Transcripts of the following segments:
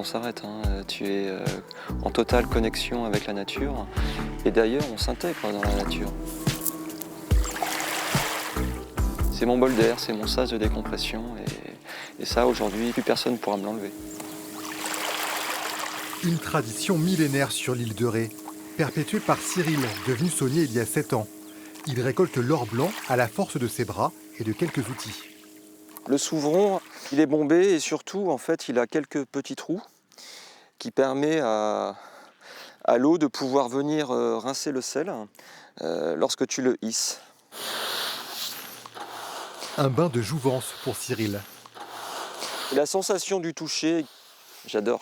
temps s'arrête. Tu es en totale connexion avec la nature. Et d'ailleurs, on s'intègre dans la nature. C'est mon bol d'air, c'est mon sas de décompression. Et ça, aujourd'hui, plus personne ne pourra me l'enlever. Une tradition millénaire sur l'île de Ré, perpétuée par Cyril, devenu saunier il y a 7 ans. Il récolte l'or blanc à la force de ses bras et de quelques outils. Le souverain, il est bombé et surtout, en fait, il a quelques petits trous qui permettent à l'eau de pouvoir venir rincer le sel lorsque tu le hisses. Un bain de jouvence pour Cyril. Et la sensation du toucher, j'adore.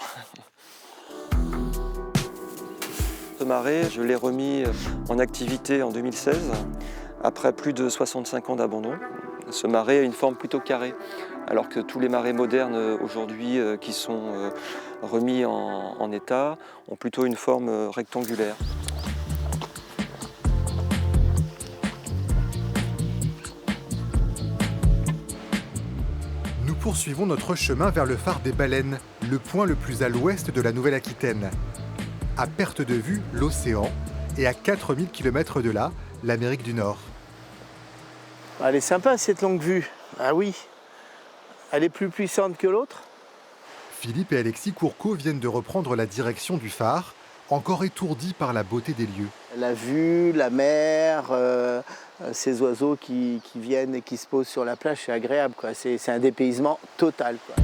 Ce marais, je l'ai remis en activité en 2016, après plus de 65 ans d'abandon. Ce marais a une forme plutôt carrée, alors que tous les marais modernes aujourd'hui qui sont remis en état ont plutôt une forme rectangulaire. Nous poursuivons notre chemin vers le phare des Baleines, le point le plus à l'ouest de la Nouvelle-Aquitaine. À perte de vue, l'océan, et à 4000 km de là, l'Amérique du Nord. Elle est sympa cette longue vue. Ah oui, elle est plus puissante que l'autre. Philippe et Alexis Courcot viennent de reprendre la direction du phare, encore étourdis par la beauté des lieux. La vue, la mer, ces oiseaux qui viennent et qui se posent sur la plage, c'est agréable, quoi. C'est un dépaysement total, quoi.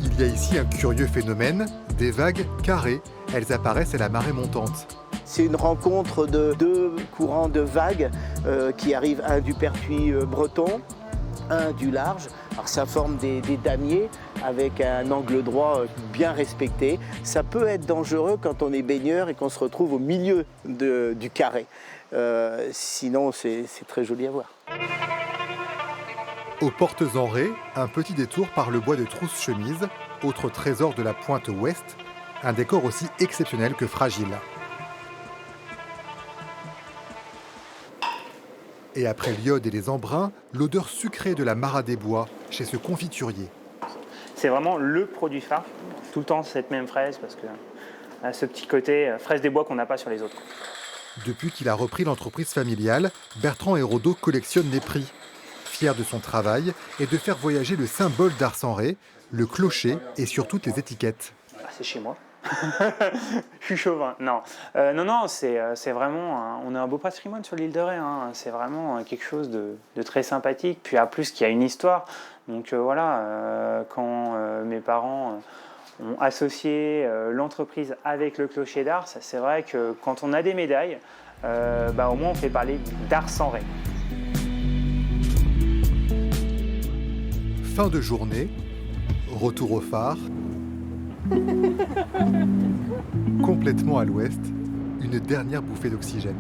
Il y a ici un curieux phénomène, des vagues carrées. Elles apparaissent à la marée montante. C'est une rencontre de deux courants de vagues qui arrivent, un du pertuis breton, un du large. Alors ça forme des damiers avec un angle droit bien respecté. Ça peut être dangereux quand on est baigneur et qu'on se retrouve au milieu du carré. Sinon, c'est très joli à voir. Aux Portes-en-Ré, un petit détour par le bois de Trousse-Chemise, autre trésor de la pointe ouest, un décor aussi exceptionnel que fragile. Et après l'iode et les embruns, l'odeur sucrée de la Mara des Bois chez ce confiturier. C'est vraiment le produit phare. Tout le temps cette même fraise parce que a ce petit côté fraise des bois qu'on n'a pas sur les autres. Depuis qu'il a repris l'entreprise familiale, Bertrand Hérodeau collectionne les prix. Fier de son travail et de faire voyager le symbole d'Ars-en-Ré, le clocher et sur toutes les étiquettes. Ah, c'est chez moi. Je suis chauvin. Non, c'est vraiment... on a un beau patrimoine sur l'île de Ré. C'est vraiment quelque chose de très sympathique. Puis en plus, qu'il y a une histoire. Donc quand mes parents ont associé l'entreprise avec le clocher d'Ars, c'est vrai que quand on a des médailles, au moins on fait parler d'Ars-en-Ré. Fin de journée, retour au phare. Complètement à l'ouest, une dernière bouffée d'oxygène.